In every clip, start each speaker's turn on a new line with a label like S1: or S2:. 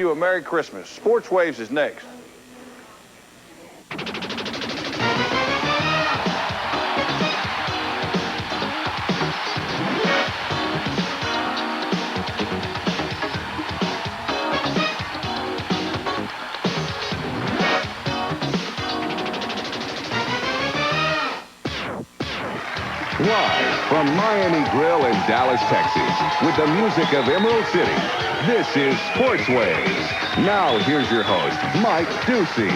S1: you a Merry Christmas. Sports Waves is next.
S2: Live from Miami Grill in Dallas, Texas, with the music of Emerald City, this is Sports Waves. Now, here's your host, Mike Ducey.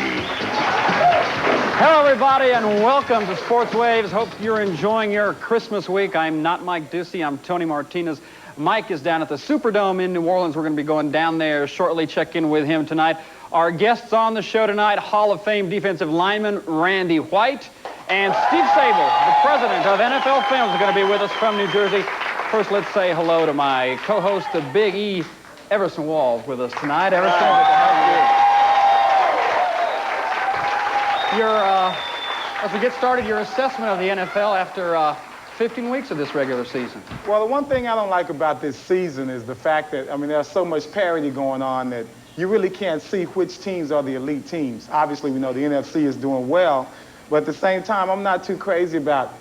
S3: Hello, everybody, and welcome to Sports Waves. Hope you're enjoying your Christmas week. I'm not Mike Ducey. I'm Tony Martinez. Mike is down at the Superdome in New Orleans. We're going to be going down there shortly. Check in with him tonight. Our guests on the show tonight, Hall of Fame defensive lineman Randy White. And Steve Sabol, the president of NFL Films, is going to be with us from New Jersey. First, let's say hello to my co-host, the Big E, Everson Walls, with us tonight. Everson, good to have you. As we get started, your assessment of the NFL after 15 weeks of this regular season.
S4: Well, the one thing I don't like about this season is the fact that, there's so much parity going on that you really can't see which teams are the elite teams. Obviously, we know the NFC is doing well. But at the same time, I'm not too crazy about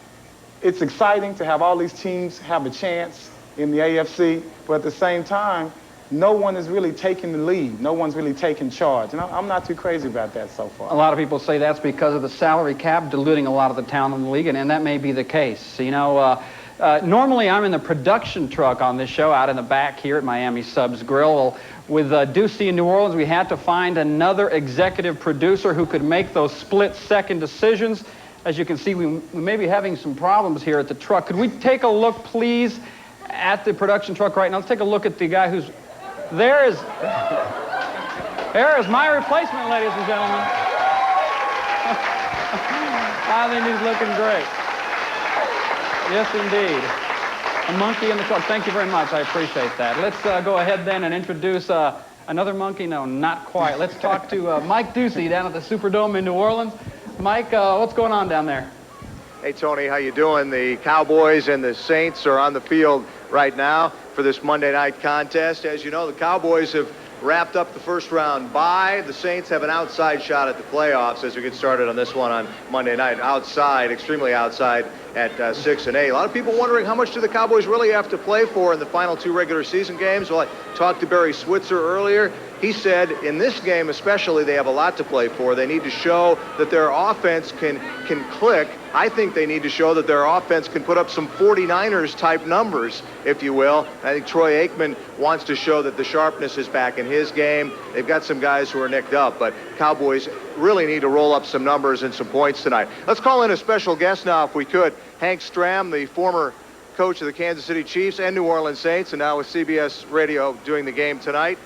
S4: it's exciting to have all these teams have a chance in the AFC, but at the same time, no one is really taking the lead. No one's really taking charge. And I'm not too crazy about that so far.
S3: A lot of people say that's because of the salary cap diluting a lot of the talent in the league, and that may be the case. Normally I'm in the production truck on this show out in the back here at Miami Subs Grill. With Ducey in New Orleans, we had to find another executive producer who could make those split-second decisions. As you can see, we may be having some problems here at the truck. Could we take a look, please, at the production truck right now? Let's take a look at the guy who's... There is my replacement, ladies and gentlemen. I think he's looking great. Yes, indeed. A monkey in the truck. Thank you very much. I appreciate that. Let's go ahead then and introduce another monkey. No, not quite. Let's talk to Mike Ducey down at the Superdome in New Orleans. Mike, what's going on down there?
S5: Hey, Tony, how you doing? The Cowboys and the Saints are on the field right now for this Monday night contest. As you know, the Cowboys have wrapped up the first round bye. The Saints have an outside shot at the playoffs as we get started on this one on Monday night. Outside, extremely outside at 6-8. A lot of people wondering how much do the Cowboys really have to play for in the final two regular season games. Well, I talked to Barry Switzer earlier. He said in this game especially they have a lot to play for. They need to show that their offense can click. I think they need to show that their offense can put up some 49ers type numbers, if you will. I think Troy Aikman wants to show that the sharpness is back in his game. They've got some guys who are nicked up, but Cowboys really need to roll up some numbers and some points tonight. Let's call in a special guest now if we could. Hank Stram, the former coach of the Kansas City Chiefs and New Orleans Saints, and now with CBS Radio doing the game tonight.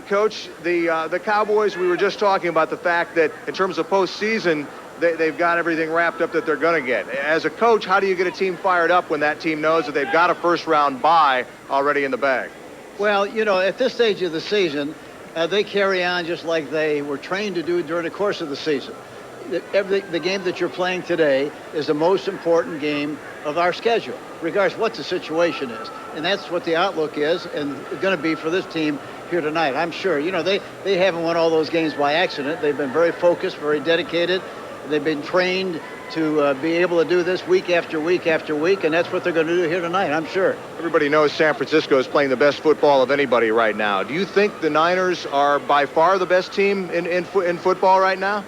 S5: Coach, the Cowboys, we were just talking about the fact that in terms of postseason, they've got everything wrapped up that they're going to get. As a coach, how do you get a team fired up when that team knows that they've got a first-round bye already in the bag?
S6: Well, at this stage of the season, they carry on just like they were trained to do during the course of the season. The game that you're playing today is the most important game of our schedule, regardless of what the situation is. And that's what the outlook is and going to be for this team here tonight, I'm sure. They haven't won all those games by accident. They've been very focused, very dedicated. They've been trained to be able to do this week after week after week, and that's what they're going to do here tonight, I'm sure.
S5: Everybody knows San Francisco is playing the best football of anybody right now. Do you think the Niners are by far the best team in football right now?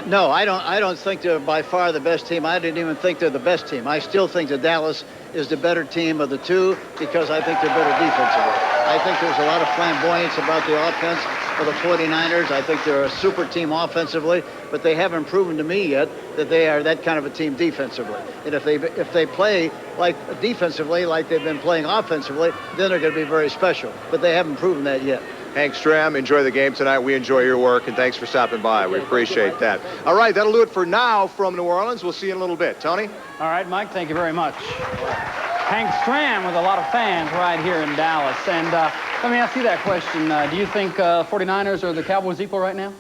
S6: No, I don't think they're by far the best team. I didn't even think they're the best team. I still think that Dallas is the better team of the two because I think they're better defensively. I think there's a lot of flamboyance about the offense of the 49ers. I think they're a super team offensively, but they haven't proven to me yet that they are that kind of a team defensively. And if they play like defensively like they've been playing offensively, then they're going to be very special. But they haven't proven that yet.
S5: Hank Stram, enjoy the game tonight. We enjoy your work, and thanks for stopping by. We appreciate that. All right, that'll do it for now from New Orleans. We'll see you in a little bit. Tony?
S3: All right, Mike, thank you very much. Hank Stram with a lot of fans right here in Dallas. And let me ask you that question. Do you think 49ers or the Cowboys equal right now?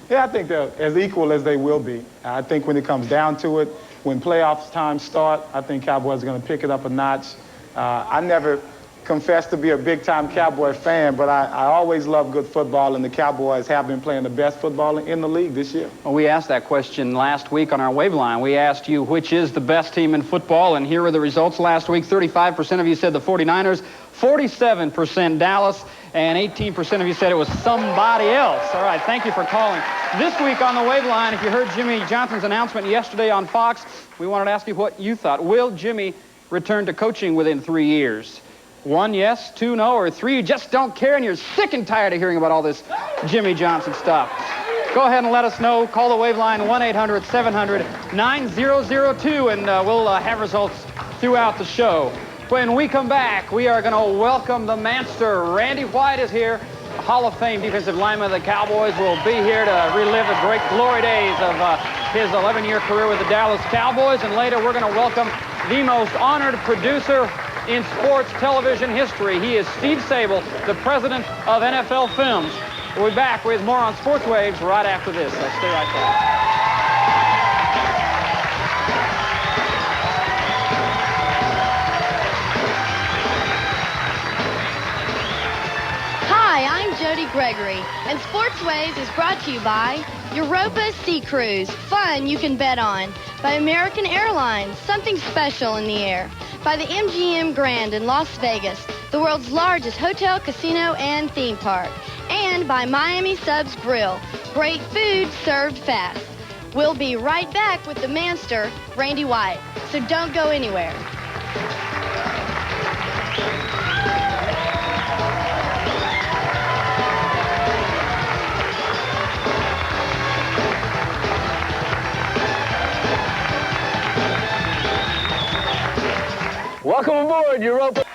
S4: Yeah, I think they're as equal as they will be. I think when it comes down to it, when playoffs time start, I think Cowboys are going to pick it up a notch. I never confess to be a big-time Cowboy fan, but I always love good football, and the Cowboys have been playing the best football in the league this year.
S3: Well, we asked that question last week on our wave line. We asked you which is the best team in football, and here are the results last week. 35% of you said the 49ers, 47% Dallas, and 18% of you said it was somebody else. All right, thank you for calling. This week on the wave line, if you heard Jimmy Johnson's announcement yesterday on Fox, we wanted to ask you what you thought. Will Jimmy return to coaching within 3 years? 1, yes, 2, no, or 3, you just don't care and you're sick and tired of hearing about all this Jimmy Johnson stuff. Go ahead and let us know. Call the wave line 1-800-700-9002, and we'll have results throughout the show. When we come back, we are going to welcome the Manster. Randy White is here. Hall of Fame defensive lineman of the Cowboys will be here to relive the great glory days of his 11-year career with the Dallas Cowboys. And later, we're going to welcome the most honored producer in sports television history. He is Steve Sabol, the president of NFL Films. We'll be back with more on Sports Waves right after this. So stay right there.
S7: Hi, I'm Jody Gregory, and Sports Waves is brought to you by Europa Sea Cruise, fun you can bet on, by American Airlines, something special in the air, by the MGM Grand in Las Vegas, the world's largest hotel, casino, and theme park, and by Miami Subs Grill, great food served fast. We'll be right back with the Manster, Randy White, so don't go anywhere.
S8: Welcome aboard, Europa.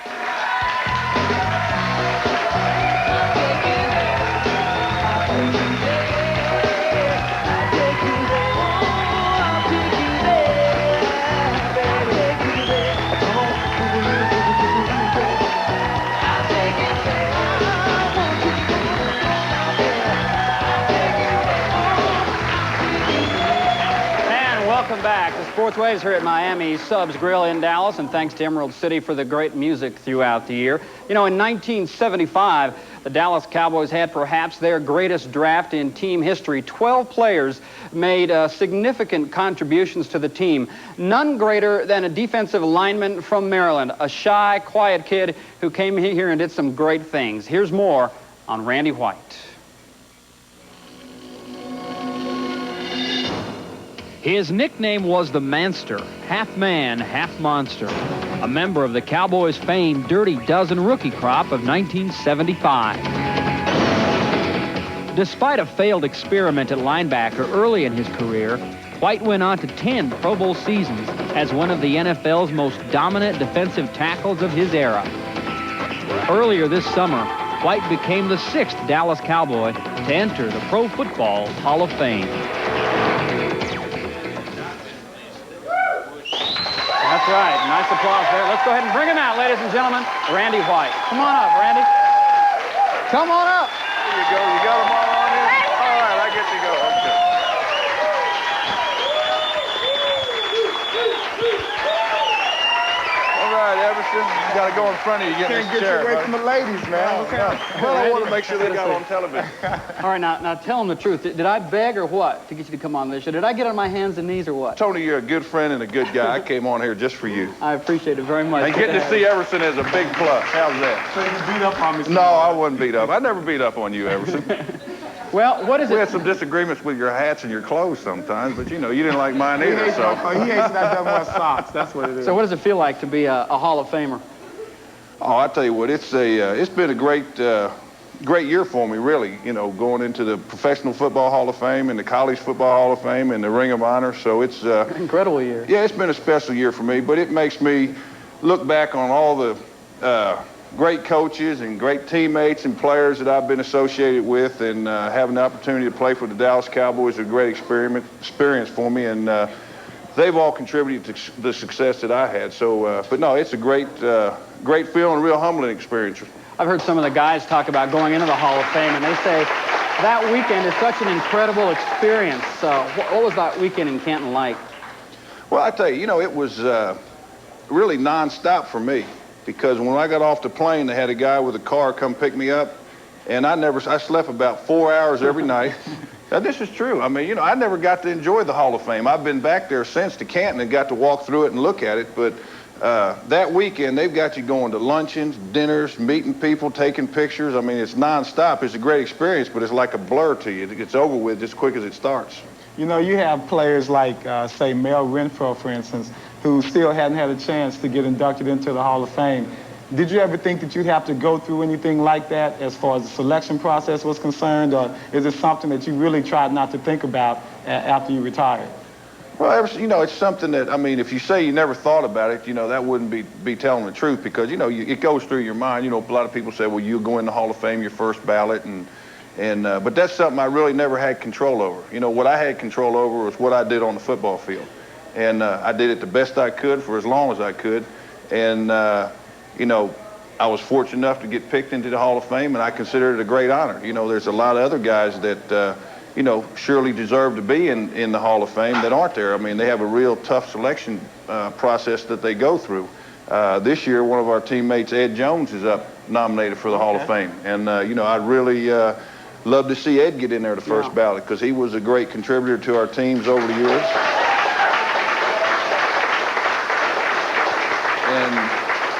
S3: Welcome back to Sports Waves here at Miami Subs Grill in Dallas, and thanks to Emerald City for the great music throughout the year. You know, in 1975, the Dallas Cowboys had perhaps their greatest draft in team history. 12 players made significant contributions to the team. None greater than a defensive lineman from Maryland, a shy, quiet kid who came here and did some great things. Here's more on Randy White.
S9: His nickname was the Manster, half man, half monster, a member of the Cowboys' famed Dirty Dozen rookie crop of 1975. Despite a failed experiment at linebacker early in his career, White went on to 10 Pro Bowl seasons as one of the NFL's most dominant defensive tackles of his era. Earlier this summer, White became the 6th Dallas Cowboy to enter the Pro Football Hall of Fame.
S3: That's right. Nice applause there. Let's go ahead and bring him out, ladies and gentlemen. Randy White. Come on up, Randy. Come on up.
S1: There you go. You got them all on here? All right, I get to go. Okay. All right, Everson. You got to go in front of you.
S4: Can't get you away from the ladies, man. Okay.
S1: Well, I want to make sure they got on television.
S3: All right, now tell them the truth. Did I beg or what to get you to come on this show? Did I get on my hands and knees or what?
S1: Tony, you're a good friend and a good guy. I came on here just for you.
S3: I appreciate it very much.
S1: And getting to see Everson is a big plus. How's that?
S4: So you beat up on me?
S1: No, I wasn't beat up. I never beat up on you, Everson.
S3: Well, what is
S1: We
S3: it?
S1: had some disagreements with your hats and your clothes sometimes, but you know, you didn't like mine either, so.
S4: He hates that doesn't wear socks. That's what it is.
S3: So what does it feel like to be a Hall of Famer?
S1: Oh, I tell you what, it's been a great year for me, really. You know, going into the Professional Football Hall of Fame and the College Football Hall of Fame and the Ring of Honor. So it's
S3: Incredible year.
S1: Yeah, it's been a special year for me, but it makes me look back on all the great coaches and great teammates and players that I've been associated with, and having the opportunity to play for the Dallas Cowboys is a great experience for me, and they've all contributed to the success that I had. So, but no, it's a great feeling, real humbling experience.
S3: I've heard some of the guys talk about going into the Hall of Fame, and they say that weekend is such an incredible experience. What was that weekend in Canton like?
S1: Well, I tell you, you know, it was really nonstop for me. because when I got off the plane, they had a guy with a car come pick me up, and I slept about 4 hours every night. Now, this is true. I mean, I never got to enjoy the Hall of Fame. I've been back there since to Canton and got to walk through it and look at it, but that weekend, they've got you going to luncheons, dinners, meeting people, taking pictures. I mean, it's nonstop. It's a great experience, but it's like a blur to you. It gets over with as quick as it starts.
S4: You have players like, say, Mel Renfro, for instance, who still hadn't had a chance to get inducted into the Hall of Fame. Did you ever think that you'd have to go through anything like that as far as the selection process was concerned, or is it something that you really tried not to think about after you retired?
S1: Well, Everson, it's something that, I mean, if you say you never thought about it, that wouldn't be telling the truth, because, it goes through your mind. A lot of people say, well, you'll go in the Hall of Fame your first ballot, but that's something I really never had control over. What I had control over was what I did on the football field. And I did it the best I could for as long as I could. And, I was fortunate enough to get picked into the Hall of Fame, and I consider it a great honor. There's a lot of other guys that, surely deserve to be in the Hall of Fame that aren't there. I mean, they have a real tough selection process that they go through. This year, one of our teammates, Ed Jones, is up nominated for the Hall of Fame. And, I'd really love to see Ed get in there the first ballot, because he was a great contributor to our teams over the years.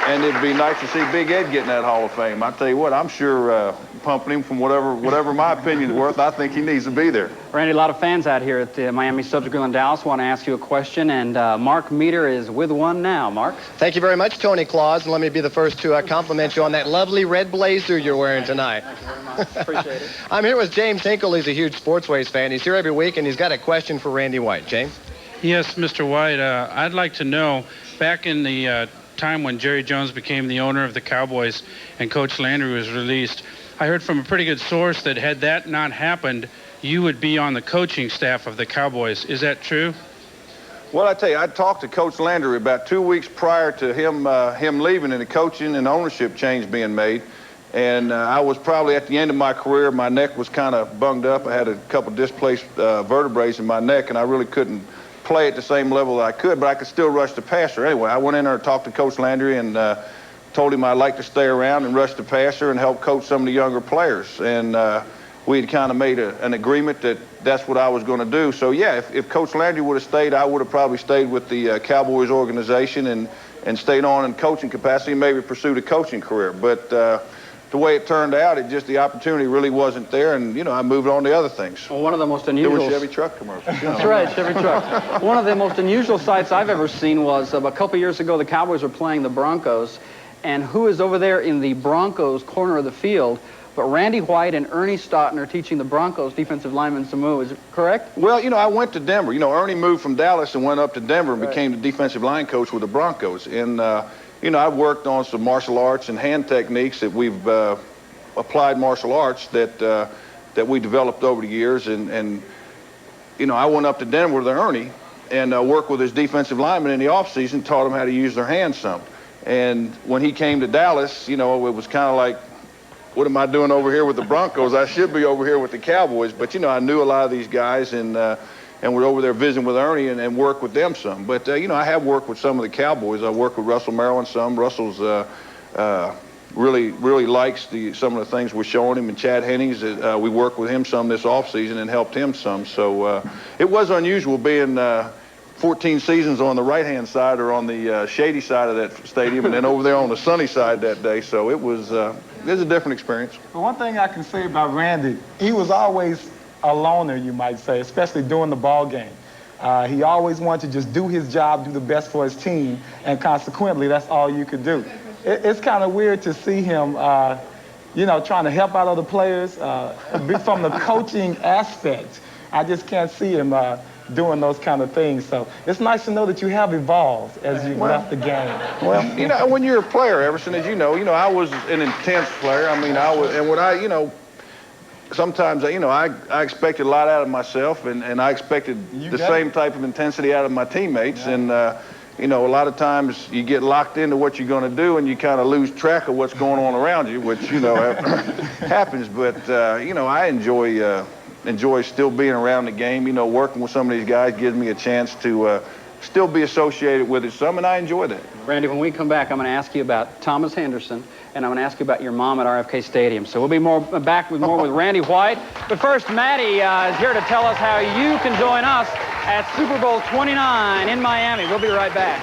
S1: And it'd be nice to see Big Ed get in that Hall of Fame. I tell you what, I'm sure pumping him from whatever my opinion is worth, I think he needs to be there.
S3: Randy, a lot of fans out here at the Miami Subs Grill in Dallas want to ask you a question, and Mark Meter is with one now. Mark?
S8: Thank you very much, Tony Claus, and let me be the first to compliment you on that lovely red blazer you're wearing tonight.
S3: Thank you very much. Appreciate it.
S8: I'm here with James Hinkle. He's a huge Sportsways fan. He's here every week, and he's got a question for Randy White. James?
S10: Yes, Mr. White, I'd like to know, back in the time when Jerry Jones became the owner of the Cowboys and Coach Landry was released, I heard from a pretty good source that had that not happened, you would be on the coaching staff of the Cowboys. Is that true?
S1: Well, I tell you, I talked to Coach Landry about 2 weeks prior to him leaving and the coaching and ownership change being made. And I was probably at the end of my career. My neck was kind of bunged up. I had a couple displaced vertebrae in my neck, and I really couldn't play at the same level that I could, but I could still rush the passer. Anyway, I went in there and talked to Coach Landry and told him I'd like to stay around and rush the passer and help coach some of the younger players. And we had kind of made an agreement that that's what I was going to do. So, yeah, if Coach Landry would have stayed, I would have probably stayed with the Cowboys organization and stayed on in coaching capacity and maybe pursued a coaching career. But the way it turned out, the opportunity really wasn't there, and I moved on to other things.
S3: Well, one of the most unusual.
S1: There were Chevy truck commercials.
S3: That's right, Chevy truck. One of the most unusual sights I've ever seen was a couple years ago. The Cowboys were playing the Broncos, and who is over there in the Broncos corner of the field? But Randy White and Ernie Stoughton are teaching the Broncos defensive lineman some moves. Is it correct?
S1: Well, I went to Denver. Ernie moved from Dallas and went up to Denver and became the defensive line coach with the Broncos. And I've worked on some martial arts and hand techniques that we've applied martial arts that we developed over the years. And I went up to Denver with Ernie and worked with his defensive linemen in the offseason, taught them how to use their hands some. And when he came to Dallas, it was kind of like, what am I doing over here with the Broncos? I should be over here with the Cowboys. But, I knew a lot of these guys and we're over there visiting with Ernie and worked with them some. But, I have worked with some of the Cowboys. I worked with Russell Maryland some. Russell's really likes some of the things we're showing him. And Chad Hennings, we worked with him some this offseason and helped him some. So it was unusual being 14 seasons on the right-hand side or on the shady side of that stadium and then over there on the sunny side that day. So it was a different experience.
S4: Well, one thing I can say about Randy, he was always a loner, you might say, especially during the ball game. He always wanted to just do his job, do the best for his team, and consequently, that's all you could do. It's kind of weird to see him, trying to help out other players from the coaching aspect. I just can't see him doing those kind of things. So it's nice to know that you have evolved as you left the game.
S1: Well, when you're a player, Everson, as you know, I was an intense player. I mean, sometimes, I expected a lot out of myself, and I expected the same type of intensity out of my teammates. Yeah. And, a lot of times you get locked into what you're going to do, and you kind of lose track of what's going on around you, which, happens. But, I enjoy still being around the game. Working with some of these guys gives me a chance to still be associated with it some, and I enjoy that.
S3: Randy, when we come back, I'm going to ask you about Thomas Henderson, and I'm going to ask you about your mom at RFK Stadium. So we'll be back with more with Randy White. But first, Maddie is here to tell us how you can join us at Super Bowl 29 in Miami. We'll be right back.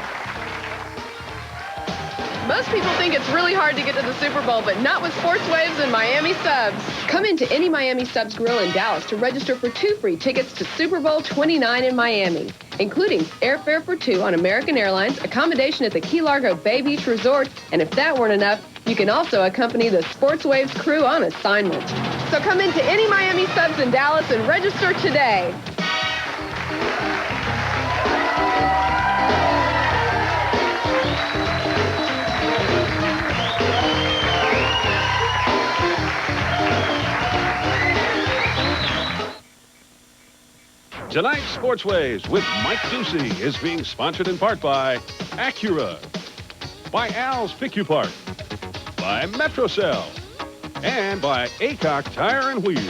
S11: Most people think it's really hard to get to the Super Bowl, but not with Sports Waves and Miami Subs. Come into any Miami Subs grill in Dallas to register for 2 free tickets to Super Bowl 29 in Miami, including airfare for 2 on American Airlines, accommodation at the Key Largo Bay Beach Resort, and if that weren't enough, you can also accompany the Sports Waves crew on assignment. So come into any Miami Subs in Dallas and register today.
S12: Tonight's Sports Waves with Mike Ducey is being sponsored in part by Acura, by Al's Pick-U-Park, by Metrocell, and by Acock Tire and Wheel.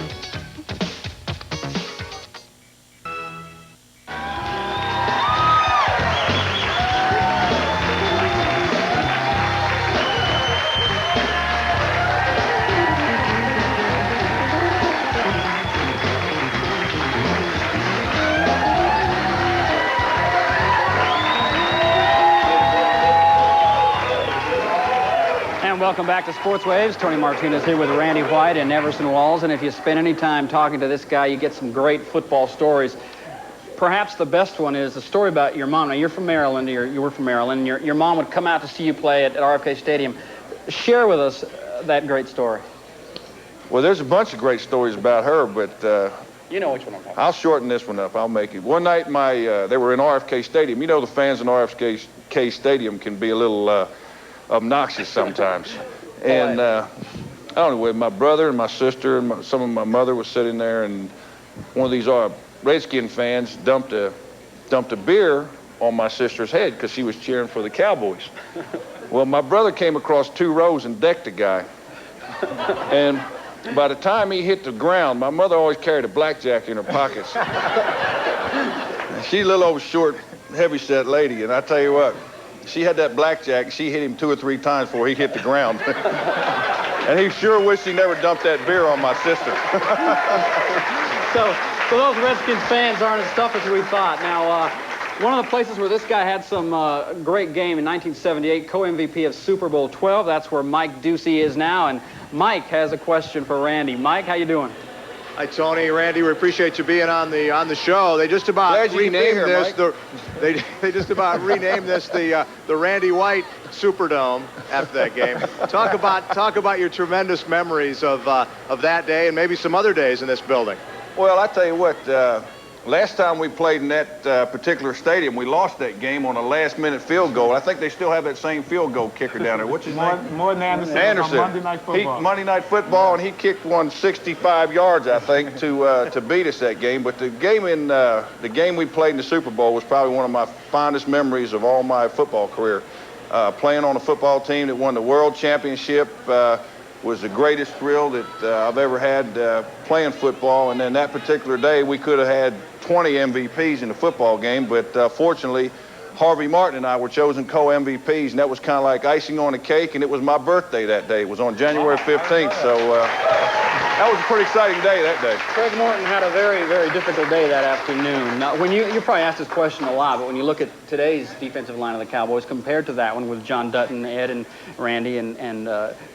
S3: Welcome back to Sports Waves. Tony Martinez here with Randy White and Everson Walls. And if you spend any time talking to this guy, you get some great football stories. Perhaps the best one is the story about your mom. Now, you're from Maryland. You were from Maryland. And your mom would come out to see you play at RFK Stadium. Share with us that great story.
S1: Well, there's a bunch of great stories about her, but
S3: you know which one I'm talking about.
S1: I'll shorten this one up. I'll make it. One night, they were in RFK Stadium. You know, the fans in RFK Stadium can be a little obnoxious sometimes. And I don't know, my brother and my sister and some of my mother was sitting there, and one of these Redskin fans dumped a beer on my sister's head because she was cheering for the Cowboys. Well, my brother came across 2 rows and decked the guy. And by the time he hit the ground, my mother always carried a blackjack in her pockets. She's a little old, short, heavy-set lady, and I tell you what, she had that blackjack. She hit him 2 or 3 times before he hit the ground. And he sure wished he never dumped that beer on my sister.
S3: So those Redskins fans aren't as tough as we thought. Now, one of the places where this guy had some great game in 1978, co-MVP of Super Bowl 12, that's where Mike Ducey is now. And Mike has a question for Randy. Mike, how you doing?
S5: Hi, Tony. Randy, we appreciate you being on the show. They just about renamed this they just about renamed this the Randy White Superdome after that game. Talk about your tremendous memories of that day and maybe some other days in this building.
S1: Well, I tell you what, last time we played in that particular stadium, we lost that game on a last-minute field goal. I think they still have that same field goal kicker down there. What's his name?
S4: Morton Anderson.
S1: Anderson.
S4: Monday Night Football.
S1: Monday Night Football, and he kicked one 65 yards, I think, to beat us that game. But the game we played in the Super Bowl was probably one of my fondest memories of all my football career. Playing on a football team that won the World Championship was the greatest thrill that I've ever had playing football. And then that particular day, we could have had 20 MVPs in the football game, but fortunately, Harvey Martin and I were chosen co-MVPs, and that was kind of like icing on the cake, and it was my birthday that day. It was on January 15th, so that was a pretty exciting day that day.
S3: Craig Morton had a very, very difficult day that afternoon. Now, when you probably asked this question a lot, but when you look at today's defensive line of the Cowboys compared to that one with John Dutton, Ed, and Randy, and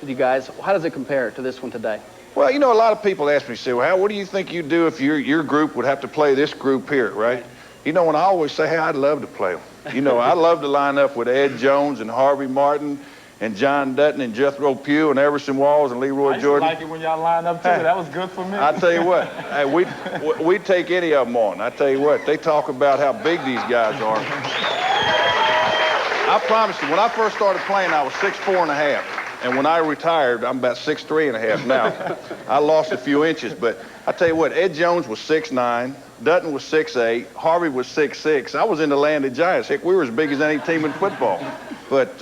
S3: you guys, how does it compare to this one today?
S1: Well, you know, a lot of people ask me, say, well, Hal, what do you think you'd do if your group would have to play this group here, right? You know, and I always say, hey, I'd love to play them. You know, I love to line up with Ed Jones and Harvey Martin and John Dutton and Jethro Pugh and Everson Walls and Leroy Jordan.
S4: I like it when y'all line up, too. Hey, that was good for me.
S1: I tell you what, hey, we'd take any of them on. I tell you what, they talk about how big these guys are. I promise you, when I first started playing, I was 6'4½". And when I retired, I'm about 6'3½" now. I lost a few inches, but I tell you what, Ed Jones was 6'9", Dutton was 6'8", Harvey was 6'6". I was in the land of giants. Heck, we were as big as any team in football. But,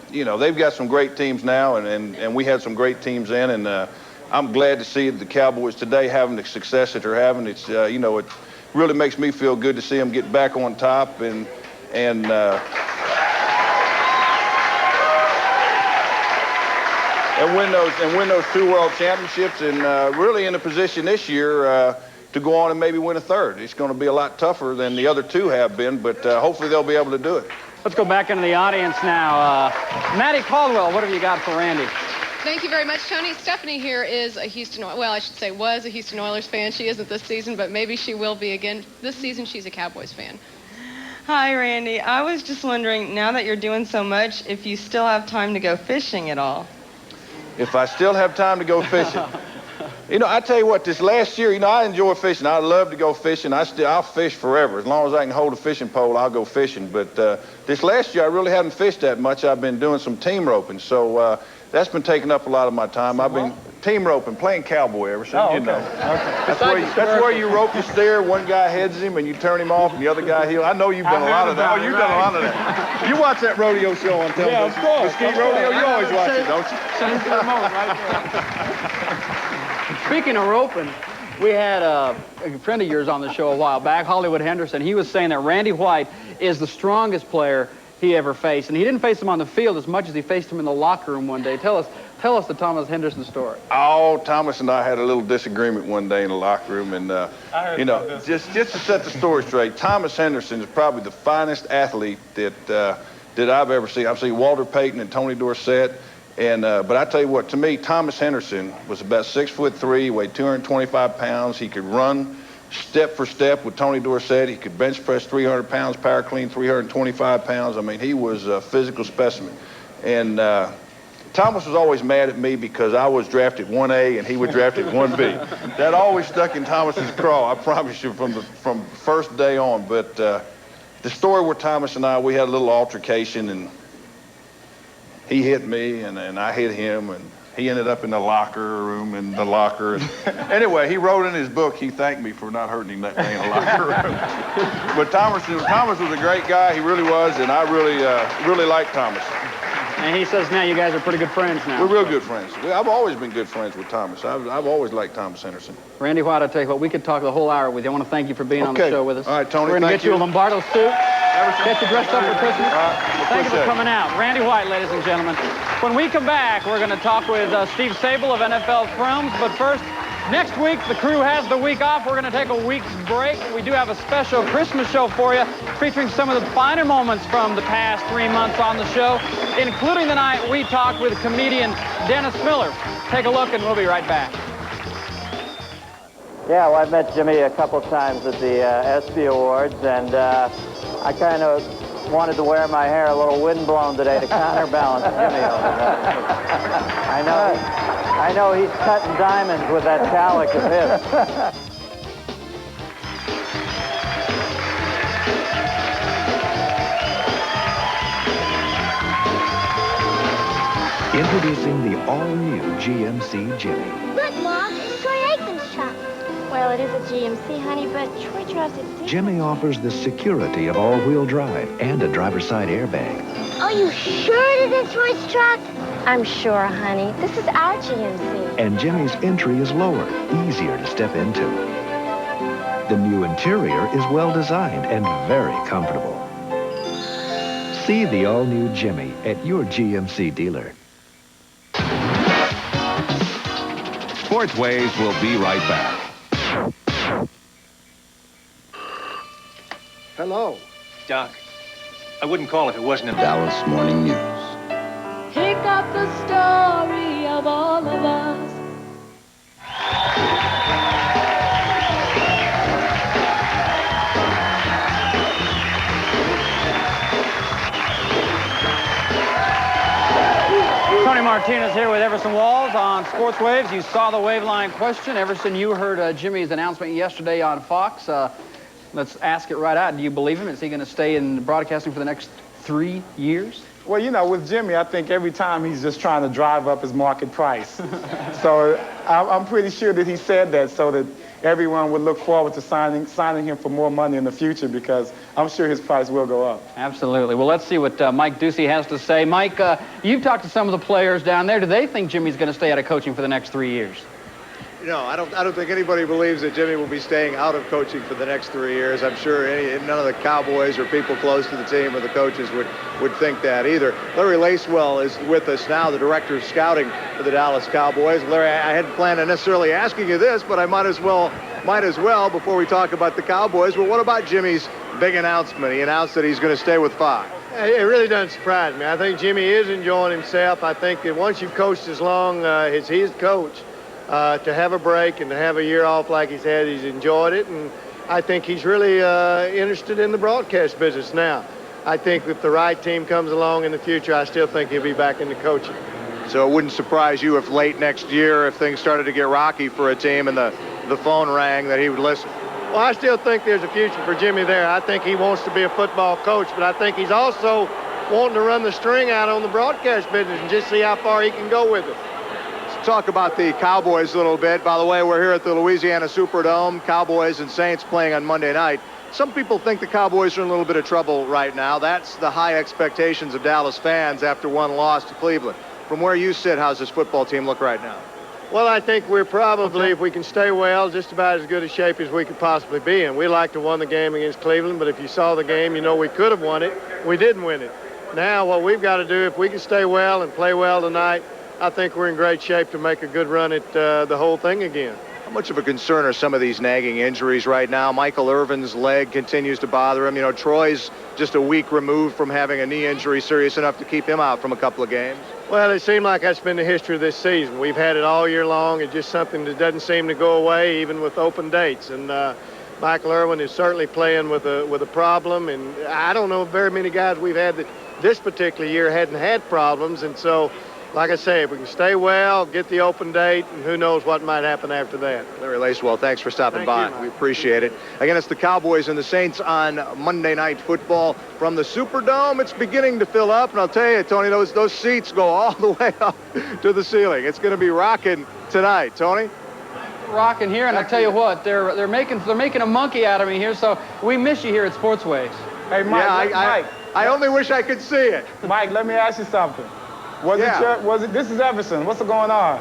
S1: you know, they've got some great teams now, and we had some great teams then, and I'm glad to see the Cowboys today having the success that they're having. It's, you know, it really makes me feel good to see them get back on top, and and win those 2 world championships, and really in a position this year to go on and maybe win a 3rd. It's going to be a lot tougher than the other 2 have been, but hopefully they'll be able to do it.
S3: Let's go back into the audience now. Maddie Caldwell, what have you got for Randy?
S11: Thank you very much, Tony. Stephanie here is a I should say was a Houston Oilers fan. She isn't this season, but maybe she will be again. This season, she's a Cowboys fan.
S13: Hi, Randy. I was just wondering, now that you're doing so much, if you still have time to go fishing at all.
S1: If I still have time to go fishing. I tell you what, this last year, I enjoy fishing. I love to go fishing. I'll fish forever. As long as I can hold a fishing pole, I'll go fishing. But this last year, I really haven't fished that much. I've been doing some team roping, so that's been taking up a lot of my time. I've been team roping, playing cowboy ever since,
S4: Okay.
S1: That's where you rope your steer. One guy heads him, and you turn him off, and the other guy heels. I know you've done a lot of that. Oh, you've done a lot of that. You watch that rodeo show on television.
S4: Yeah, of course.
S1: Mesquite Rodeo, you always watch it, don't you?
S3: Same remote right there. Speaking of roping, we had a friend of yours on the show a while back, Hollywood Henderson. He was saying that Randy White is the strongest player he ever faced, and he didn't face him on the field as much as he faced him in the locker room one day. Tell us the Thomas Henderson story.
S1: Oh, Thomas and I had a little disagreement one day in the locker room, and just to set the story straight, Thomas Henderson is probably the finest athlete that I've ever seen. I've seen Walter Payton and Tony Dorsett, and but I tell you what, to me, Thomas Henderson was about 6'3", weighed 225 pounds. He could run step for step with Tony Dorsett. He could bench press 300 pounds, power clean 325 pounds. I mean, he was a physical specimen, and Thomas was always mad at me because I was drafted 1A and he was drafted 1B. That always stuck in Thomas's craw, I promise you, from first day on. But the story where Thomas and we had a little altercation, and he hit me and I hit him, and he ended up in the locker room And anyway, he wrote in his book, he thanked me for not hurting him that day in the locker room. But Thomas was a great guy, he really was, and I really liked Thomas.
S3: And he says now you guys are pretty good friends now.
S1: We're real good friends. I've always been good friends with Thomas. I've always liked Thomas Henderson.
S3: Randy White, I'll tell you what, we could talk the whole hour with you. I want to thank you for being on the show with us.
S1: All right, Tony,
S3: we're going to get you a Lombardo suit.
S1: Everson.
S3: Get you dressed up for Christmas. Thank you for coming out. Randy White, ladies and gentlemen. When we come back, we're going to talk with Steve Sabol of NFL Films. But first, next week, the crew has the week off. We're going to take a week's break. We do have a special Christmas show for you, featuring some of the finer moments from the past 3 months on the show, including the night we talked with comedian Dennis Miller. Take a look, and we'll be right back.
S14: Yeah, well, I've met Jimmy a couple times at the ESPY Awards, and I kind of wanted to wear my hair a little windblown today to counterbalance Jimmy over there. I know he's cutting diamonds with that cowlick of his.
S15: Introducing the all-new GMC Jimmy.
S16: Look, Mom, it's Troy Aikman's truck. Well, it is a GMC, honey, but Troy drives it too.
S15: Jimmy offers the security of all-wheel drive and a driver's side airbag.
S16: Are you sure it is Troy's truck? I'm sure, honey. This is our GMC.
S15: And Jimmy's entry is lower, easier to step into. The new interior is well-designed and very comfortable. See the all-new Jimmy at your GMC dealer.
S2: Sportsways will be right back.
S17: Hello. Doc, I wouldn't call if it wasn't in
S18: Dallas Morning News.
S19: Pick up the story of all of us.
S3: Tony Martinez here with Everson Walls on Sports Waves. You saw the wave line question. Everson, you heard Jimmy's announcement yesterday on Fox. Let's ask it right out. Do you believe him? Is he going to stay in broadcasting for the next 3 years?
S4: Well, you know, with Jimmy, I think every time he's just trying to drive up his market price. So I'm pretty sure that he said that so that everyone would look forward to signing him for more money in the future, because I'm sure his price will go up.
S3: Absolutely. Well, let's see what Mike Ducey has to say. Mike, you've talked to some of the players down there. Do they think Jimmy's going to stay out of coaching for the next 3 years?
S5: No, I don't think anybody believes that Jimmy will be staying out of coaching for the next 3 years. I'm sure none of the Cowboys or people close to the team or the coaches would think that either. Larry Lacewell is with us now, the director of scouting for the Dallas Cowboys. Larry, I hadn't planned on necessarily asking you this, but I might as well before we talk about the Cowboys. Well, what about Jimmy's big announcement? He announced that he's going to stay with Fox.
S18: It really doesn't surprise me. I think Jimmy is enjoying himself. I think that once you've coached as long as he's coached, to have a break and to have a year off like he's had, he's enjoyed it, and I think he's really interested in the broadcast business now. I think if the right team comes along in the future, I still think he'll be back into coaching.
S5: So it wouldn't surprise you if late next year, if things started to get rocky for a team and the phone rang, that he would listen?
S18: Well, I still think there's a future for Jimmy there. I think he wants to be a football coach, but I think he's also wanting to run the string out on the broadcast business and just see how far he can go with it.
S5: Talk about the Cowboys a little bit. By the way, we're here at the Louisiana Superdome. Cowboys and Saints playing on Monday night. Some people think the Cowboys are in a little bit of trouble right now. That's the high expectations of Dallas fans after one loss to Cleveland. From where you sit, how's this football team look right now?
S18: Well, I think we're probably, if we can stay well, just about as good a shape as we could possibly be in. We like to win the game against Cleveland, but if you saw the game, you know we could have won it. We didn't win it. Now, what we've got to do, if we can stay well and play well tonight, I think we're in great shape to make a good run at the whole thing again.
S5: How much of a concern are some of these nagging injuries right now? Michael Irvin's leg continues to bother him. You know, Troy's just a week removed from having a knee injury serious enough to keep him out from a couple of games.
S18: Well, it seemed like that's been the history of this season. We've had it all year long. It's just something that doesn't seem to go away, even with open dates. And Michael Irvin is certainly playing with a problem. And I don't know very many guys we've had that this particular year hadn't had problems. And so, like I say, if we can stay well, get the open date, and who knows what might happen after that.
S5: Larry Lacewell, thanks for stopping by. We appreciate it. Again, it's the Cowboys and the Saints on Monday Night Football from the Superdome. It's beginning to fill up, and I'll tell you, Tony, those seats go all the way up to the ceiling. It's going to be rocking tonight, Tony.
S3: Rocking here, and I tell you what, they're making a monkey out of me here. So we miss you here at Sportsways.
S4: Hey, Mike.
S5: Yeah, I only wish I could see it.
S4: Mike, let me ask you something. This is Everson. What's going on?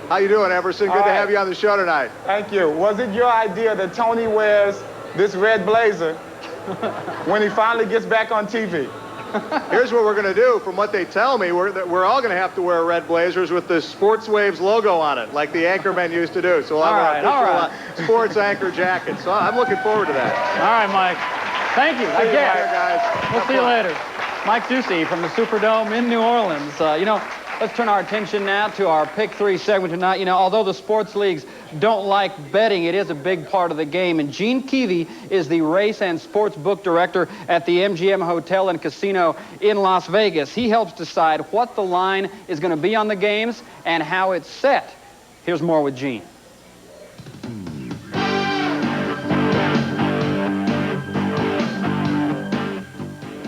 S5: How you doing, Everson? Good to have you on the show tonight.
S4: Thank you. Was it your idea that Tony wears this red blazer when he finally gets back on TV?
S5: Here's what we're going to do. From what they tell me, we're all going to have to wear red blazers with the Sports Waves logo on it, like the anchormen used to do. So we'll have our official sports anchor jacket. So I'm looking forward to that.
S3: All right, Mike. Thank you.
S5: See you later, guys.
S3: We'll see you later. Mike Ducey from the Superdome in New Orleans. Let's turn our attention now to our Pick 3 segment tonight. Although the sports leagues don't like betting, it is a big part of the game. And Gene Keevy is the race and sports book director at the MGM Hotel and Casino in Las Vegas. He helps decide what the line is going to be on the games and how it's set. Here's more with Gene.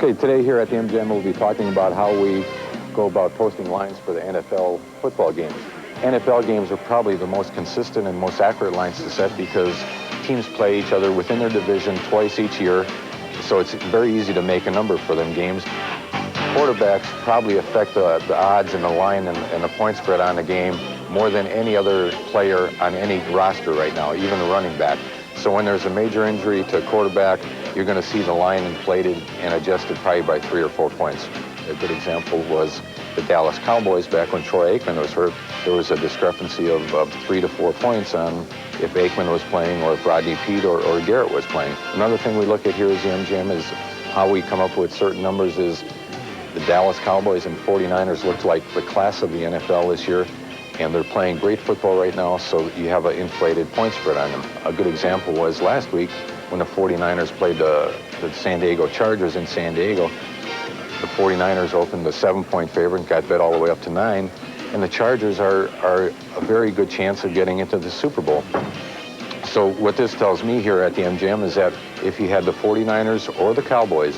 S20: Okay, today here at the MGM, we'll be talking about how we go about posting lines for the NFL football games. NFL games are probably the most consistent and most accurate lines to set because teams play each other within their division twice each year, so it's very easy to make a number for them games. Quarterbacks probably affect the odds and the line and the point spread on the game more than any other player on any roster right now, even the running back. So when there's a major injury to a quarterback, you're going to see the line inflated and adjusted probably by 3 or 4 points. A good example was the Dallas Cowboys back when Troy Aikman was hurt. There was a discrepancy of 3 to 4 points on if Aikman was playing or if Rodney Peete or Garrett was playing. Another thing we look at here as the MGM is how we come up with certain numbers is the Dallas Cowboys and 49ers looked like the class of the NFL this year. And they're playing great football right now, so you have an inflated point spread on them. A good example was last week when the 49ers played the San Diego Chargers in San Diego. The 49ers opened a 7-point favorite and got bet all the way up to 9. And the Chargers are a very good chance of getting into the Super Bowl. So what this tells me here at the MGM is that if you had the 49ers or the Cowboys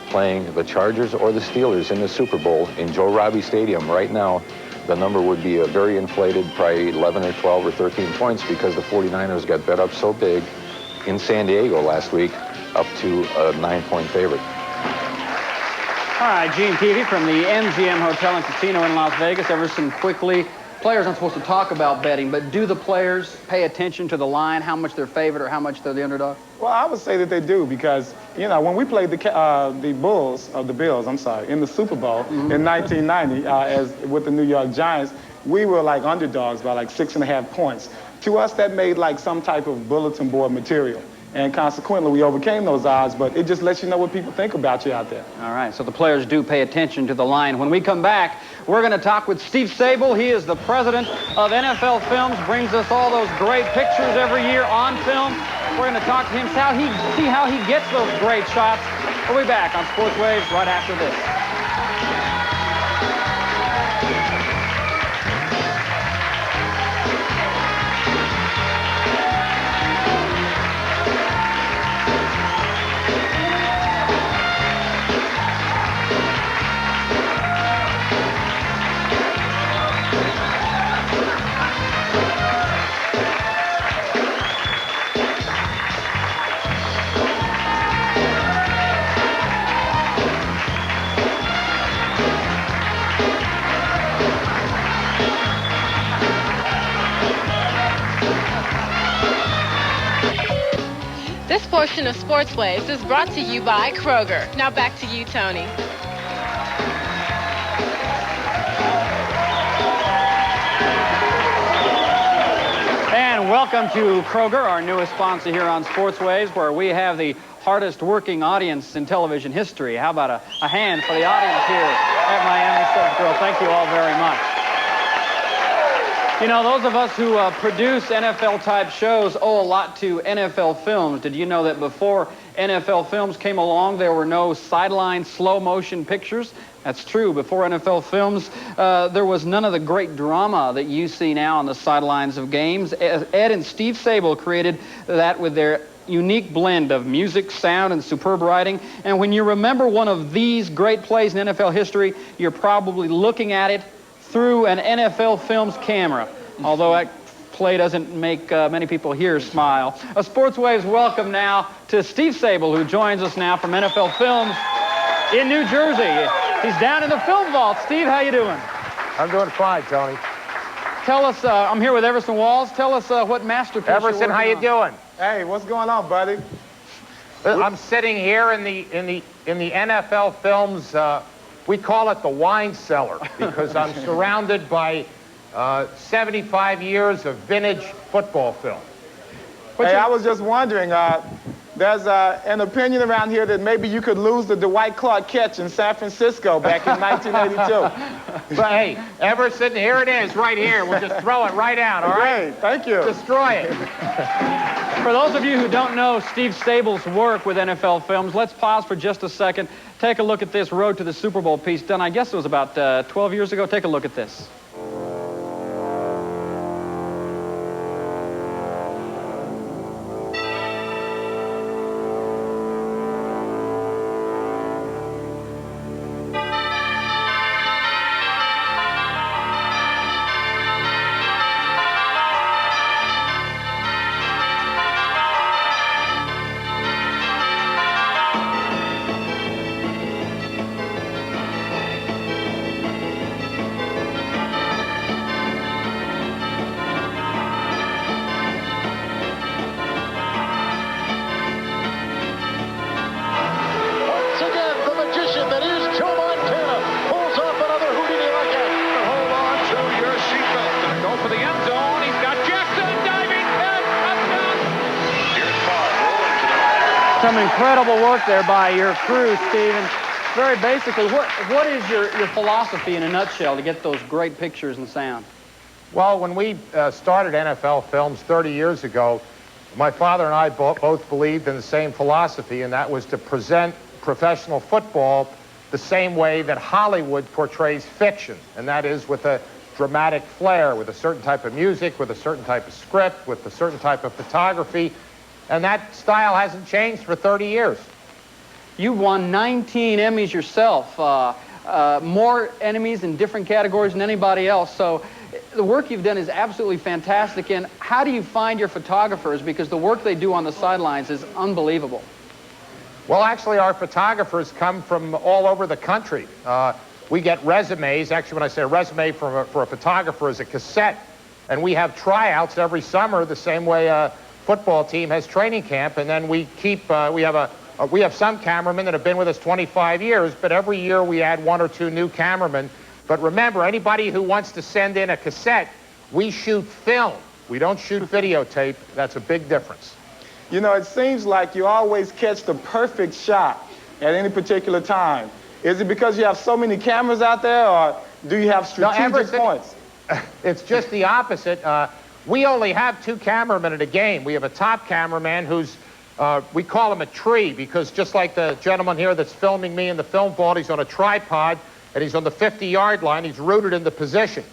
S20: playing the Chargers or the Steelers in the Super Bowl in Joe Robbie Stadium right now, the number would be a very inflated, probably 11 or 12 or 13 points because the 49ers got bet up so big in San Diego last week up to a 9-point favorite.
S3: All right, Gene Keevy from the MGM Hotel and Casino in Las Vegas. Everson quickly players aren't supposed to talk about betting, but do the players pay attention to the line, how much they're favored or how much they're the underdog?
S4: Well, I would say that they do because, you know, when we played the Bills, in the Super Bowl in 1990 with the New York Giants, we were like underdogs by like 6.5 points. To us, that made like some type of bulletin board material. And consequently, we overcame those odds, but it just lets you know what people think about you out there.
S3: All right, so the players do pay attention to the line. When we come back, we're going to talk with Steve Sabol. He is the president of NFL Films, brings us all those great pictures every year on film. We're going to talk to him, see how he gets those great shots. We'll be back on Sports Waves right after this.
S11: This portion of Sports Waves is brought to you by Kroger. Now back to you, Tony.
S3: And welcome to Kroger, our newest sponsor here on Sports Waves, where we have the hardest working audience in television history. How about a hand for the audience here at Miami Subs Grill? Thank you all very much. You know, those of us who produce NFL-type shows owe a lot to NFL Films. Did you know that before NFL Films came along, there were no sideline slow-motion pictures? That's true. Before NFL Films, there was none of the great drama that you see now on the sidelines of games. Ed and Steve Sabol created that with their unique blend of music, sound, and superb writing. And when you remember one of these great plays in NFL history, you're probably looking at it through an NFL Films camera, although that play doesn't make many people here smile. A Sports Waves welcome now to Steve Sabol, who joins us now from NFL Films in New Jersey. He's down in the film vault. Steve, how you doing?
S21: I'm doing fine, Tony.
S3: Tell us, I'm here with Everson Walls. Tell us what masterpiece
S21: Everson, how you doing?
S4: Hey, what's going on, buddy?
S21: I'm sitting here in the NFL Films. We call it the wine cellar because I'm surrounded by 75 years of vintage football film.
S4: Hey, I was just wondering, there's an opinion around here that maybe you could lose the Dwight Clark catch in San Francisco back in 1982.
S21: But hey, Everson, here it is right here. We'll just throw it right out, all right?
S4: Great, thank you.
S21: Destroy it.
S3: For those of you who don't know Steve Sabol's work with NFL Films, let's pause for just a second. Take a look at this Road to the Super Bowl piece done, I guess it was about 12 years ago. Take a look at this. Some incredible work there by your crew, Stephen. Very basically, what is your philosophy in a nutshell to get those great pictures and sound?
S21: Well, when we started NFL Films 30 years ago, my father and I both believed in the same philosophy, and that was to present professional football the same way that Hollywood portrays fiction, and that is with a dramatic flair, with a certain type of music, with a certain type of script, with a certain type of photography. And that style hasn't changed for 30 years.
S3: You won 19 Emmys yourself, more Emmys in different categories than anybody else. So the work you've done is absolutely fantastic. And how do you find your photographers? Because the work they do on the sidelines is unbelievable.
S21: Well, actually, our photographers come from all over the country. we get resumes. Actually, when I say a resume for a photographer, is a cassette. And we have tryouts every summer the same way a football team has training camp. And then we keep, we have some cameramen that have been with us 25 years, but every year we add 1 or 2 new cameramen. But remember, anybody who wants to send in a cassette, we shoot film. We don't shoot videotape. That's a big difference.
S4: You know, it seems like you always catch the perfect shot at any particular time. Is it because you have so many cameras out there, or do you have strategic points?
S21: It's just the opposite. We only have 2 cameramen at a game. We have a top cameraman who's, we call him a tree, because just like the gentleman here that's filming me in the film vault, he's on a tripod, and he's on the 50-yard line. He's rooted into position.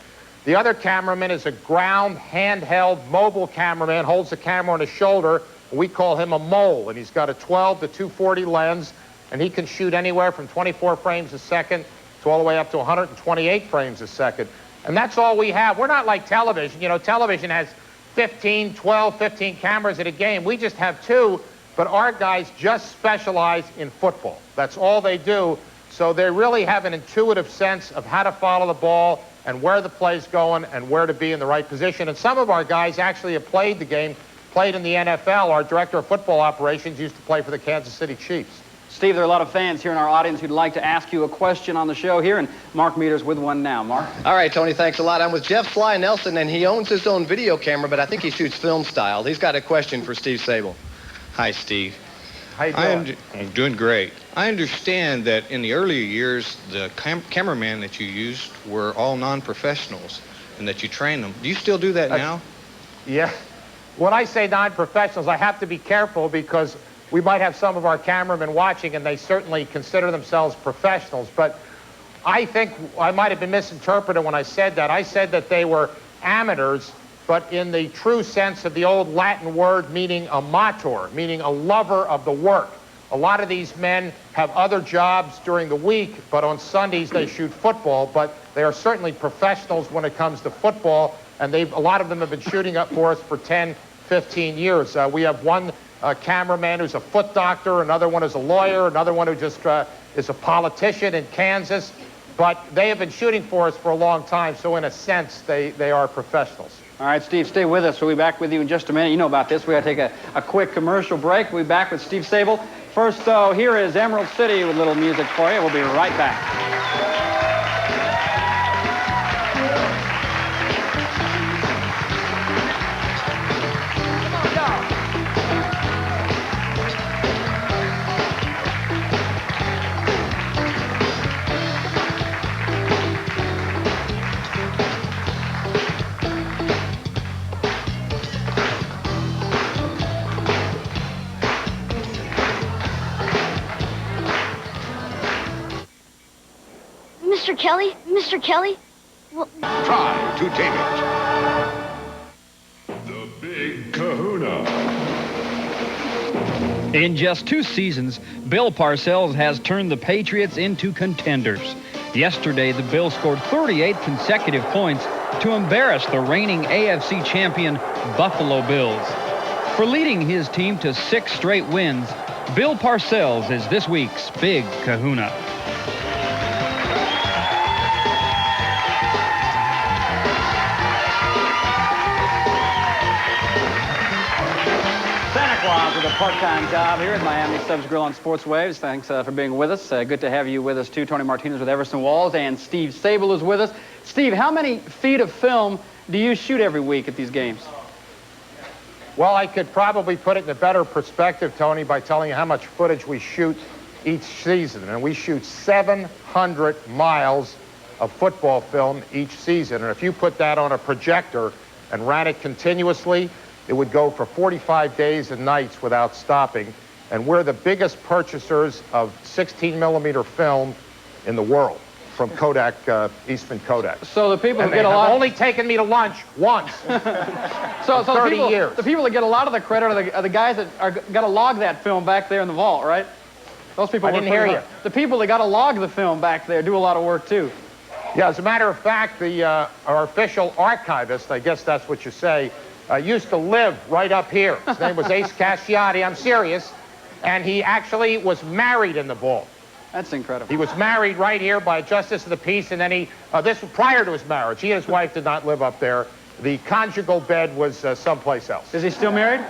S21: The other cameraman is a ground, handheld, mobile cameraman, holds the camera on his shoulder. We call him a mole, and he's got a 12 to 240 lens, and he can shoot anywhere from 24 frames a second to all the way up to 128 frames a second. And that's all we have. We're not like television. You know, television has 15, 12, 15 cameras at a game. We just have 2, but our guys just specialize in football. That's all they do. So they really have an intuitive sense of how to follow the ball and where the play's going and where to be in the right position. And some of our guys actually have played the game, played in the NFL. Our director of football operations used to play for the Kansas City Chiefs.
S3: Steve, there are a lot of fans here in our audience who'd like to ask you a question on the show here, and Mark Meter's with one now. Mark?
S8: All right, Tony, thanks a lot. I'm with Jeff Sly Nelson, and he owns his own video camera, but I think he shoots film style. He's got a question for Steve Sabol.
S6: Hi, Steve.
S21: How you doing?
S6: I'm doing great. I understand that in the earlier years, the cameramen that you used were all non-professionals and that you trained them. Do you still do that now?
S21: Yeah. When I say non-professionals, I have to be careful because we might have some of our cameramen watching and they certainly consider themselves professionals. But I think I might have been misinterpreted when I said that. I said that they were amateurs, but in the true sense of the old Latin word meaning amator, meaning a lover of the work. A lot of these men have other jobs during the week, but on Sundays they shoot football, but they are certainly professionals when it comes to football, and a lot of them have been shooting up for us for 10, 15 years. We have one cameraman who's a foot doctor, another one is a lawyer, another one who just is a politician in Kansas, but they have been shooting for us for a long time, so in a sense they are professionals.
S3: All right, Steve, stay with us. We'll be back with you in just a minute. You know about this. We got to take a quick commercial break. We'll be back with Steve Sabol. First, though, here is Emerald City with a little music for you. We'll be right back.
S16: Mr. Kelly? Mr. Kelly?
S2: Try to tame it.
S12: The Big Kahuna.
S9: In just 2 seasons, Bill Parcells has turned the Patriots into contenders. Yesterday, the Bills scored 38 consecutive points to embarrass the reigning AFC champion Buffalo Bills. For leading his team to 6 straight wins, Bill Parcells is this week's Big Kahuna.
S3: With a part-time job here at Miami Subs Grill on Sports Waves. Thanks for being with us. Good to have you with us, too. Tony Martinez with Everson Walls, and Steve Sabol is with us. Steve, how many feet of film do you shoot every week at these games?
S21: Well, I could probably put it in a better perspective, Tony, by telling you how much footage we shoot each season. And we shoot 700 miles of football film each season. And if you put that on a projector and ran it continuously, it would go for 45 days and nights without stopping. And we're the biggest purchasers of 16-millimeter film in the world from Kodak, Eastman Kodak.
S3: So the people who
S21: and
S3: get a lot...
S21: only taken me to lunch once
S3: so
S21: 30 years.
S3: The people that get a lot of the credit are the guys that are got to log that film back there in the vault, right? Those people.
S21: I didn't hear you.
S3: The people that got to log the film back there do a lot of work, too.
S21: Yeah, as a matter of fact, our official archivist, I guess that's what you say, used to live right up here. His name was Ace Casciati. I'm serious. And he actually was married in the vault.
S3: That's incredible.
S21: He was married right here by a justice of the peace, and then this was prior to his marriage. He and his wife did not live up there. The conjugal bed was someplace else.
S3: Is he still married?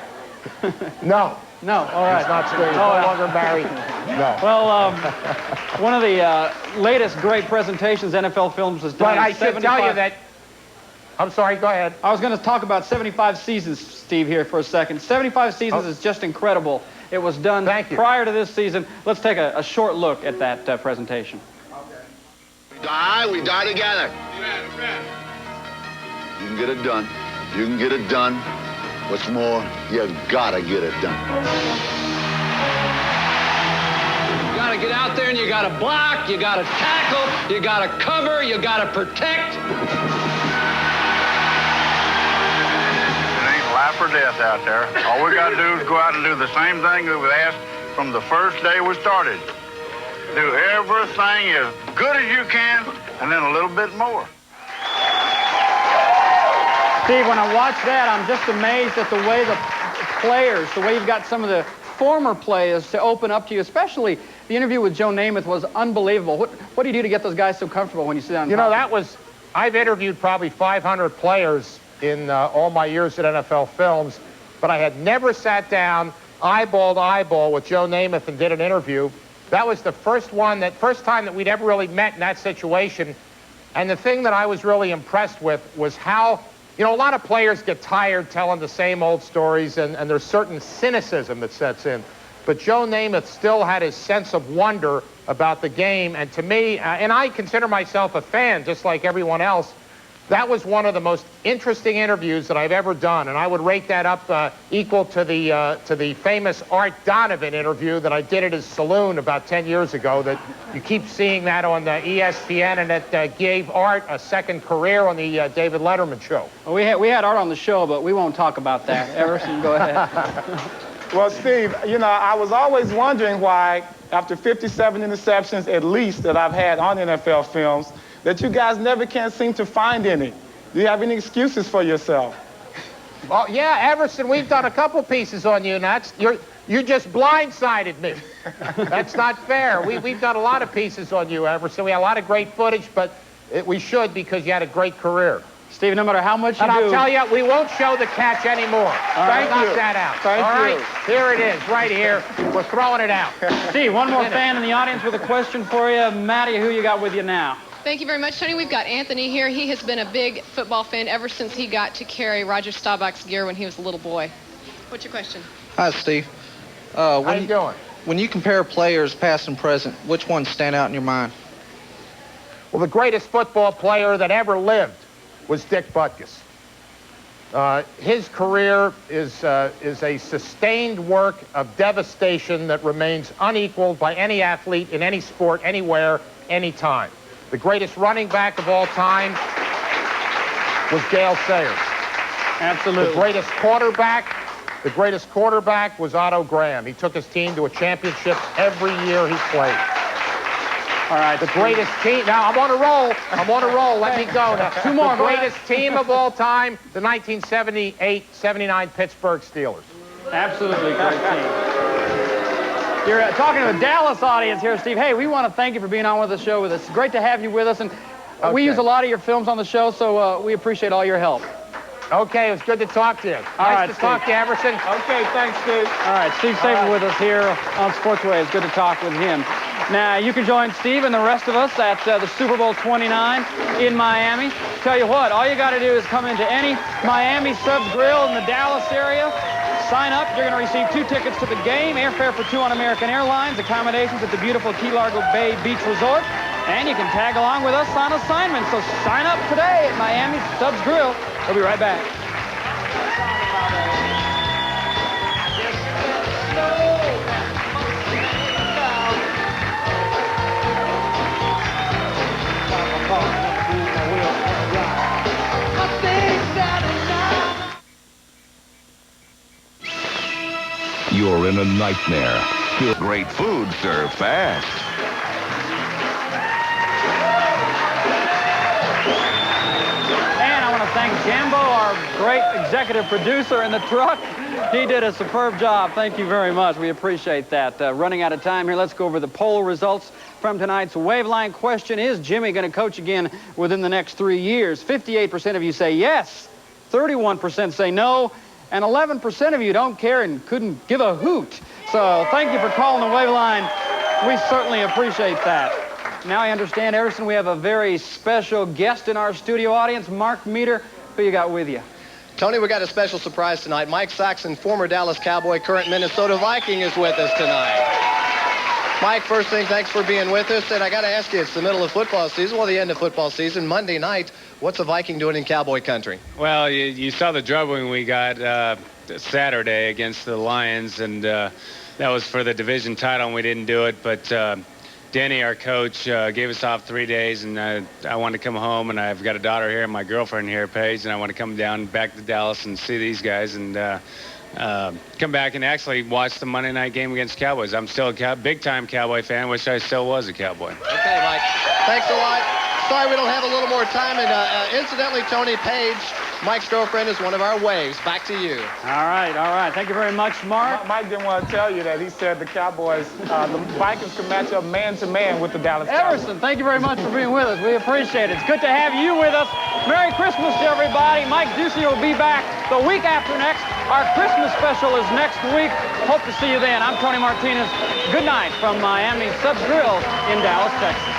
S21: No.
S3: No, all right.
S21: He's not still. He's no longer married. No.
S3: Well, one of the latest great presentations NFL Films has done.
S21: But I should tell you that. I'm sorry, go ahead.
S3: I was going to talk about 75 seasons, Steve, here for a second. 75 seasons is just incredible. It was done prior to this season. Let's take a short look at that presentation.
S7: Okay. We die together. You can get it done. You can get it done. What's more, you gotta get it done.
S22: You gotta get out there and you gotta block, you gotta tackle, you gotta cover, you gotta protect.
S23: Life or death out there. All we got to do is go out and do the same thing that was asked from the first day we started. Do everything as good as you can, and then a little bit more.
S3: Steve, when I watch that, I'm just amazed at the way the players, the way you've got some of the former players to open up to you, especially the interview with Joe Namath was unbelievable. What do you do to get those guys so comfortable when you sit down and
S21: You know,
S3: talk?
S21: I've interviewed probably 500 players in all my years at NFL Films, but I had never sat down eyeball to eyeball with Joe Namath and did an interview. That was the first time that we'd ever really met in that situation. And the thing that I was really impressed with was how, you know, a lot of players get tired telling the same old stories, and there's certain cynicism that sets in. But Joe Namath still had his sense of wonder about the game, and to me, and I consider myself a fan just like everyone else, that was one of the most interesting interviews that I've ever done, and I would rate that up equal to the famous Art Donovan interview that I did at his saloon about 10 years ago. That you keep seeing that on the ESPN, and it gave Art a second career on the David Letterman show.
S3: Well, we had Art on the show, but we won't talk about that. Everson, go ahead.
S4: Well, Steve, you know, I was always wondering why, after 57 interceptions at least that I've had on NFL Films, that you guys never can seem to find any. Do you have any excuses for yourself?
S21: Well, yeah, Everson, we've done a couple pieces on you, and you just blindsided me. That's not fair. We've done a lot of pieces on you, Everson. We had a lot of great footage, but we should because you had a great career.
S3: Steve, no matter how much you do...
S21: And I'll tell you, we won't show the catch anymore.
S3: Thank
S21: Knock
S3: you.
S21: that out.
S3: Thank
S21: All
S3: you.
S21: right, here it is, right here. We're throwing it out.
S3: Steve, one more fan in the audience with a question for you. Maddie, who you got with you now?
S11: Thank you very much, Tony. We've got Anthony here. He has been a big football fan ever since he got to carry Roger Staubach's gear when he was a little boy. What's your question?
S24: Hi, Steve.
S21: How you doing?
S24: When you compare players past and present, which ones stand out in your mind?
S21: Well, the greatest football player that ever lived was Dick Butkus. His career is a sustained work of devastation that remains unequaled by any athlete in any sport, anywhere, anytime. The greatest running back of all time was Gale Sayers.
S3: Absolutely.
S21: The greatest quarterback was Otto Graham. He took his team to a championship every year he played.
S3: All right.
S21: The greatest team. Now, I'm on a roll. Let me go now.
S3: Two more.
S21: The greatest team of all time, the 1978-79 Pittsburgh Steelers.
S3: Absolutely great team. You're talking to the Dallas audience here, Steve. Hey, we want to thank you for being on with the show with us. It's great to have you with us, and we use a lot of your films on the show, so we appreciate all your help.
S21: Okay, it was good to talk to you. Nice to talk to you, Everson.
S4: Okay, thanks, Steve.
S3: All right, Steve Sabol with us here on Sportsway. It's good to talk with him. Now, you can join Steve and the rest of us at the Super Bowl 29 in Miami. Tell you what, all you got to do is come into any Miami Subs Grill in the Dallas area. Sign up. You're going to receive 2 tickets to the game, airfare for 2 on American Airlines, accommodations at the beautiful Key Largo Bay Beach Resort, and you can tag along with us on assignment. So sign up today at Miami Subs Grill. We'll be right back.
S2: You're in a nightmare. Feel great food served fast.
S3: And I want to thank Jambo, our great executive producer in the truck. He did a superb job. Thank you very much. We appreciate that. Running out of time here, let's go over the poll results from tonight's Waveline question. Is Jimmy going to coach again within the next 3 years? 58% of you say yes, 31% say no, and 11% of you don't care and couldn't give a hoot. So thank you for calling the Waveline. We certainly appreciate that. Now I understand, Everson, we have a very special guest in our studio audience. Mark Meter, who you got with you?
S8: Tony, we got a special surprise tonight. Mike Saxon, former Dallas Cowboy, current Minnesota Viking, is with us tonight. Mike, first thing, thanks for being with us. And I got to ask you, it's the middle of football season, well, the end of football season, Monday night. What's a Viking doing in Cowboy country?
S1: Well, you saw the drubbing we got Saturday against the Lions, and that was for the division title, and we didn't do it. But Denny, our coach, gave us off 3 days, and I wanted to come home, and I've got a daughter here and my girlfriend here, Paige, and I want to come down back to Dallas and see these guys and come back and actually watch the Monday night game against Cowboys. I'm still a big-time Cowboy fan. Wish I still was a Cowboy.
S8: Okay, Mike. Thanks a lot. Sorry we don't have a little more time. And incidentally, Tony, Paige, Mike's girlfriend, is one of our waves. Back to you.
S3: All right, all right. Thank you very much, Mark.
S4: Mike didn't want to tell you that. He said the Cowboys, the Vikings can match up man-to-man with the Dallas Cowboys.
S3: Everson, thank you very much for being with us. We appreciate it. It's good to have you with us. Merry Christmas to everybody. Mike Ducey will be back the week after next. Our Christmas special is next week. Hope to see you then. I'm Tony Martinez. Good night from Miami Subs Grill in Dallas, Texas.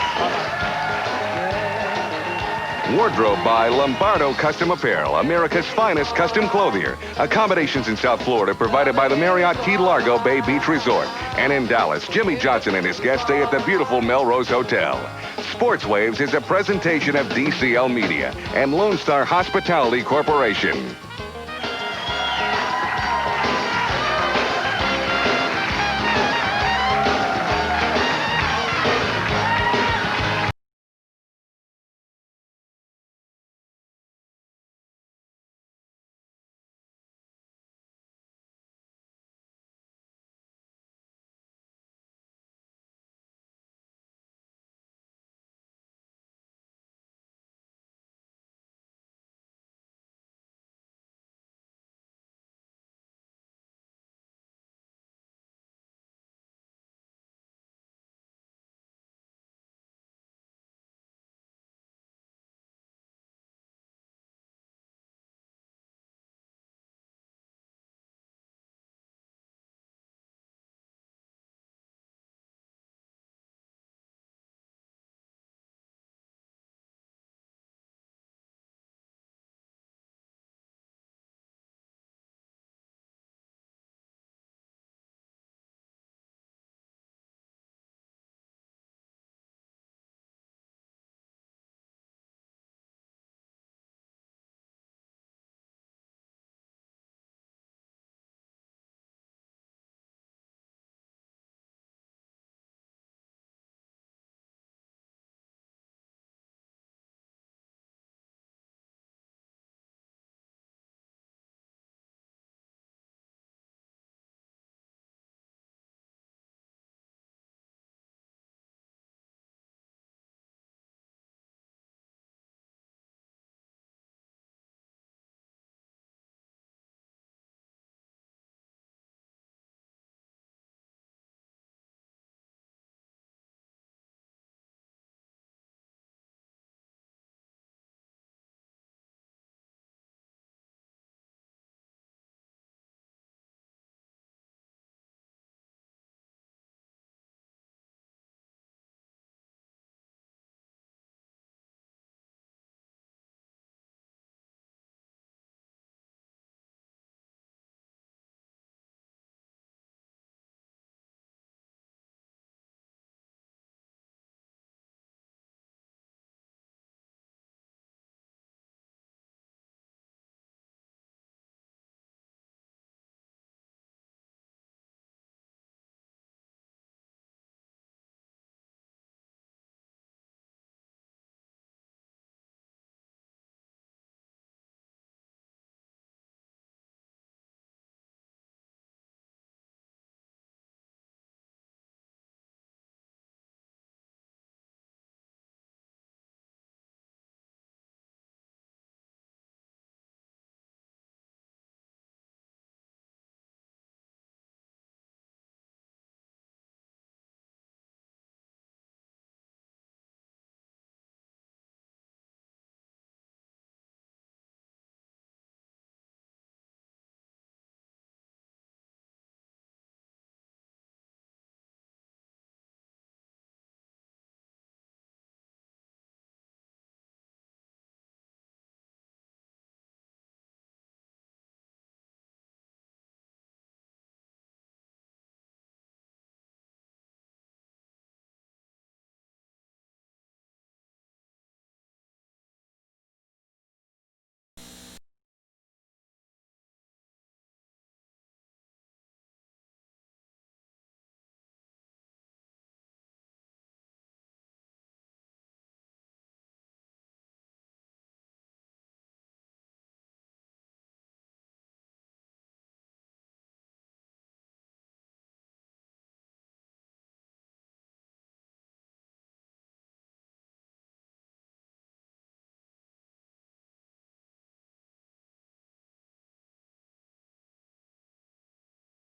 S2: Wardrobe by Lombardo Custom Apparel, America's finest custom clothier. Accommodations in South Florida provided by the Marriott Key Largo Bay Beach Resort. And in Dallas, Jimmy Johnson and his guests stay at the beautiful Melrose Hotel. Sports Waves is a presentation of DCL Media and Lone Star Hospitality Corporation.